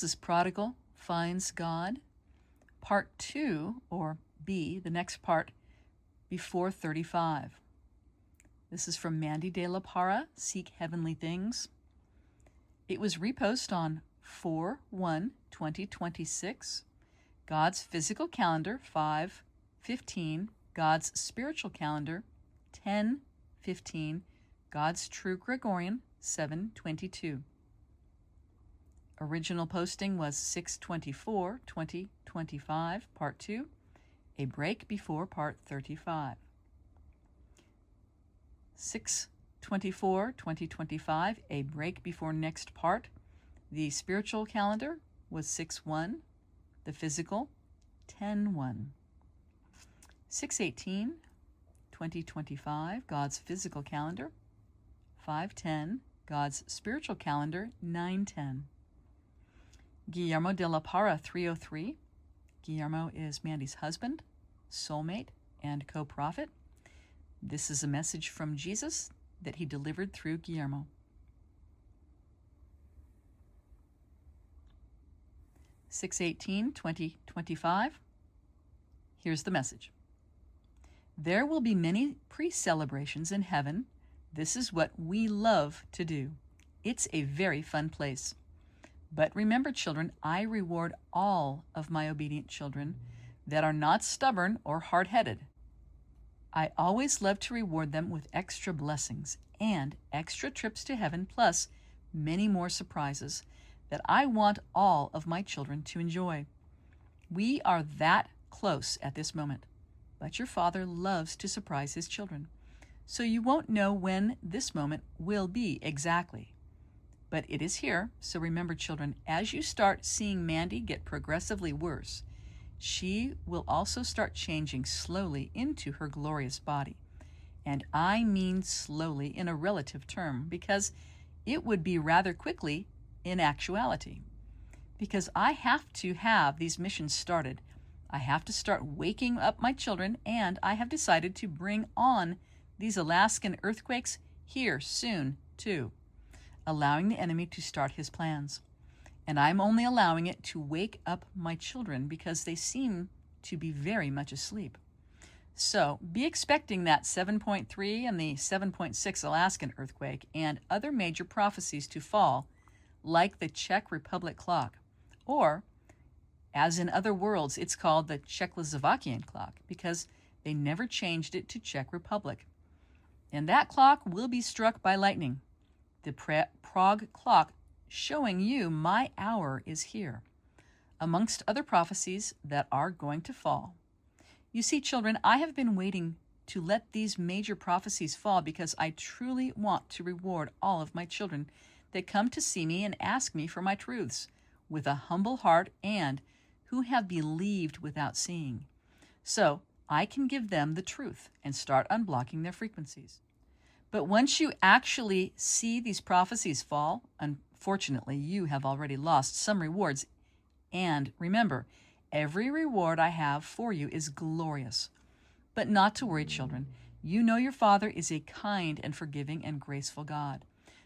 Jesus' prodigal finds God. Part 2, or B, the next part, B435. This is from Mandi de la Parra, Seek Heavenly Things. It was reposted on 4/1/2026. God's physical calendar, 5/15. God's spiritual calendar, 10/15. God's true Gregorian, 7/22. Original posting was 6/24/2025, Part 2, a break before Part 35. 6/24/2025, a break before next part. The spiritual calendar was 6/1, the physical 10/1. 6/18/2025, God's physical calendar, 5/10, God's spiritual calendar, 9/10. Guillermo de la Parra, 303. Guillermo is Mandi's husband, soulmate, and co-prophet. This is a message from Jesus that he delivered through Guillermo. 6/18/2025. Here's the message. There will be many pre-celebrations in heaven. This is what we love to do. It's a very fun place. But remember, children, I reward all of my obedient children that are not stubborn or hard-headed. I always love to reward them with extra blessings and extra trips to heaven, plus many more surprises that I want all of my children to enjoy. We are that close at this moment, but your Father loves to surprise his children. So you won't know when this moment will be exactly. But it is here, so remember, children, as you start seeing Mandi get progressively worse, she will also start changing slowly into her glorious body. And I mean slowly in a relative term, because it would be rather quickly in actuality. Because I have to have these missions started. I have to start waking up my children, and I have decided to bring on these Alaskan earthquakes here soon, too, allowing the enemy to start his plans. And I'm only allowing it to wake up my children because they seem to be very much asleep. So be expecting that 7.3 and the 7.6 Alaskan earthquake and other major prophecies to fall, like the Czech Republic clock, or, as in other worlds, it's called the Czechoslovakian clock because they never changed it to Czech Republic. And that clock will be struck by lightning. The Prague clock showing you my hour is here, amongst other prophecies that are going to fall. You see, children, I have been waiting to let these major prophecies fall because I truly want to reward all of my children that come to see me and ask me for my truths with a humble heart and who have believed without seeing. So I can give them the truth and start unblocking their frequencies. But once you actually see these prophecies fall, unfortunately, you have already lost some rewards. And remember, every reward I have for you is glorious. But not to worry, children. You know your Father is a kind and forgiving and graceful God.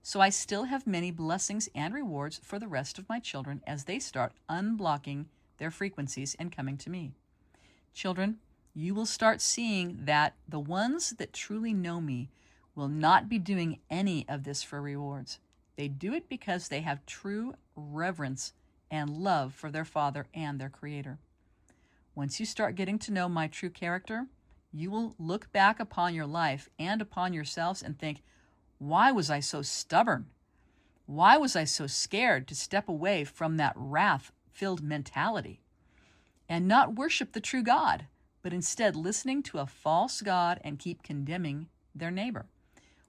So I still have many blessings and rewards for the rest of my children as they start unblocking their frequencies and coming to me. Children, you will start seeing that the ones that truly know me will not be doing any of this for rewards. They do it because they have true reverence and love for their Father and their Creator. Once you start getting to know my true character, you will look back upon your life and upon yourselves and think, why was I so stubborn? Why was I so scared to step away from that wrath-filled mentality and not worship the true God, but instead listening to a false God and keep condemning their neighbor?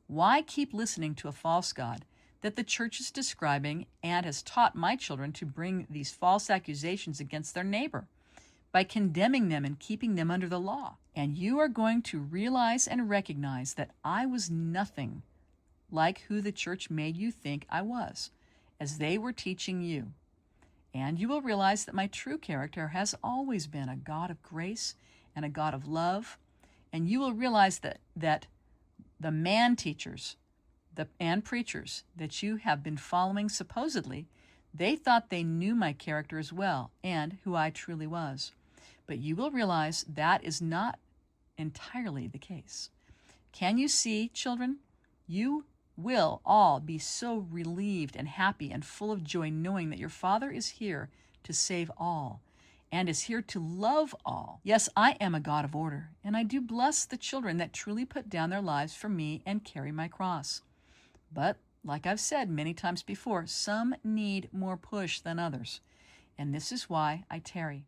Why keep listening to a false God that the church is describing and has taught my children to bring these false accusations against their neighbor by condemning them and keeping them under the law? And you are going to realize and recognize that I was nothing like who the church made you think I was, as they were teaching you. And you will realize that my true character has always been a God of grace and a God of love. And you will realize that the man teachers and preachers that you have been following supposedly, They thought they knew my character as well and who I truly was. But you will realize that is not entirely the case. Can you see, children? You will all be so relieved and happy and full of joy knowing that your Father is here to save all and is here to love all. Yes, I am a God of order, and I do bless the children that truly put down their lives for me and carry my cross. But, like I've said many times before, some need more push than others, and this is why I tarry.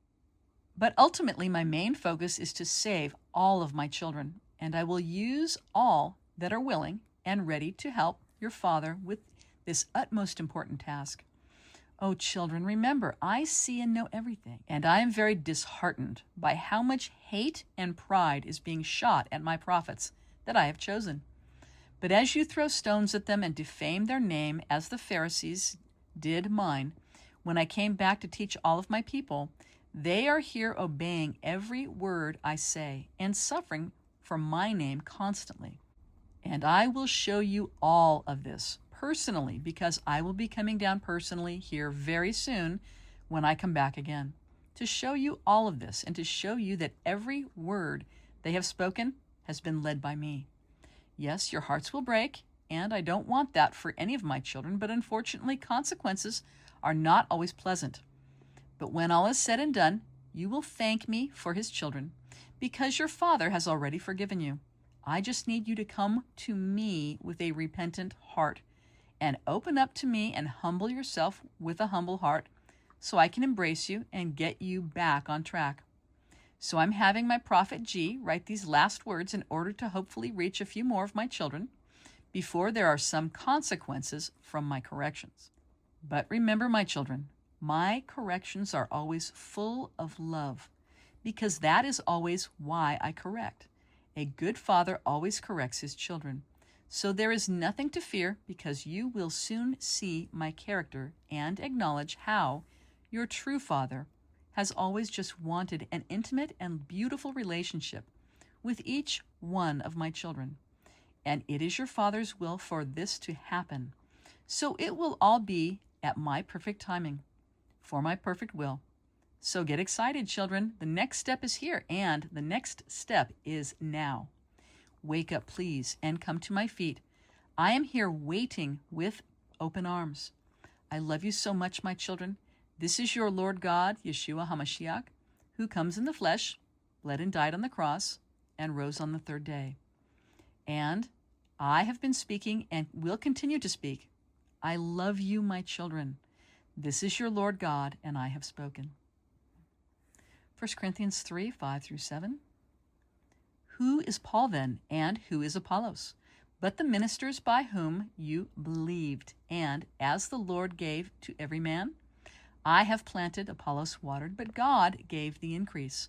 But ultimately, my main focus is to save all of my children, and I will use all that are willing and ready to help your Father with this utmost important task. Oh, children, remember, I see and know everything, and I am very disheartened by how much hate and pride is being shot at my prophets that I have chosen. But as you throw stones at them and defame their name, as the Pharisees did mine, when I came back to teach all of my people, they are here obeying every word I say and suffering for my name constantly. And I will show you all of this personally, because I will be coming down personally here very soon when I come back again, to show you all of this and to show you that every word they have spoken has been led by me. Yes, your hearts will break, and I don't want that for any of my children, but unfortunately consequences are not always pleasant. But when all is said and done, you will thank me for his children, because your Father has already forgiven you. I just need you to come to me with a repentant heart and open up to me and humble yourself with a humble heart so I can embrace you and get you back on track. So I'm having my prophet G write these last words in order to hopefully reach a few more of my children before there are some consequences from my corrections. But remember, my children, my corrections are always full of love, because that is always why I correct. A good father always corrects his children. So there is nothing to fear, because you will soon see my character and acknowledge how your true father has always just wanted an intimate and beautiful relationship with each one of my children. And it is your Father's will for this to happen. So it will all be at my perfect timing, for my perfect will. So get excited, children. The next step is here, and the next step is now. Wake up, please, and come to my feet. I am here waiting with open arms. I love you so much, my children. This is your Lord God, Yeshua HaMashiach, who comes in the flesh, bled and died on the cross, and rose on the third day. And I have been speaking and will continue to speak. I love you, my children. This is your Lord God, and I have spoken. 1 Corinthians 3, 5 through 7. Who is Paul then, and who is Apollos? But the ministers by whom you believed, and as the Lord gave to every man, I have planted, Apollos watered, but God gave the increase.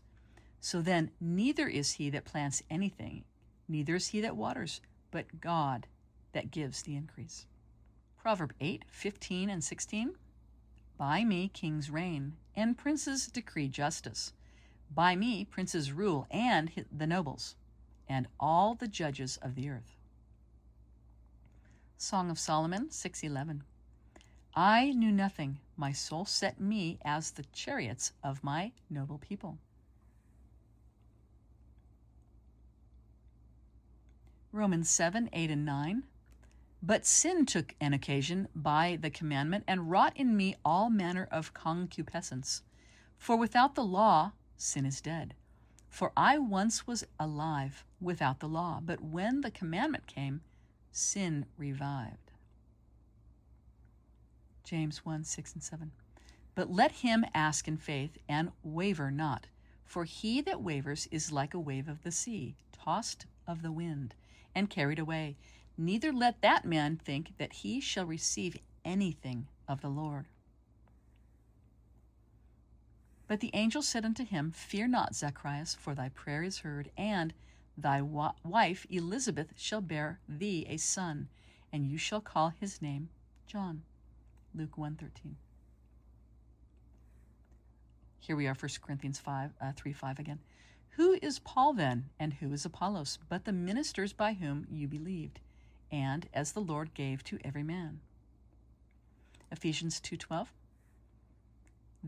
So then, neither is he that plants anything, neither is he that waters, but God that gives the increase. Proverb 8, 15 and 16. By me kings reign, and princes decree justice. By me princes rule, and the nobles, and all the judges of the earth. Song of Solomon 6:11. I knew nothing. My soul set me as the chariots of my noble people. Romans 7, 8 and 9. But sin took an occasion by the commandment and wrought in me all manner of concupiscence. For without the law, sin is dead. For I once was alive without the law, but when the commandment came, sin revived. James 1, 6 and 7. But let him ask in faith, and waver not. For he that wavers is like a wave of the sea, tossed of the wind, and carried away. Neither let that man think that he shall receive anything of the Lord. But the angel said unto him, Fear not, Zacharias, for thy prayer is heard, and thy wife Elizabeth shall bear thee a son, and you shall call his name John. Luke 1:13. Here we are, 1 Corinthians 3:5 again. Who is Paul then, and who is Apollos, but the ministers by whom you believed, and as the Lord gave to every man? Ephesians 2:12.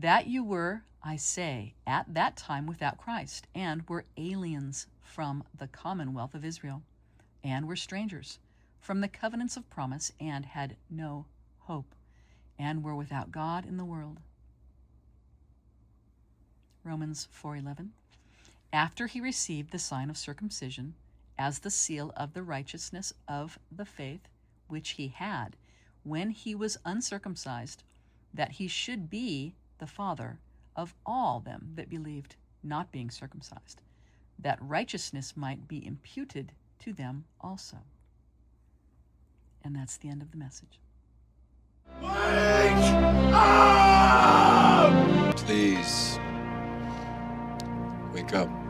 that you were, I say, at that time without Christ, and were aliens from the commonwealth of Israel, and were strangers from the covenants of promise, and had no hope, and were without God in the world. Romans 4:11. After he received the sign of circumcision as the seal of the righteousness of the faith which he had when he was uncircumcised, that he should be the father of all them that believed, not being circumcised, that righteousness might be imputed to them also. And that's the end of the message. Wake up! Please, wake up.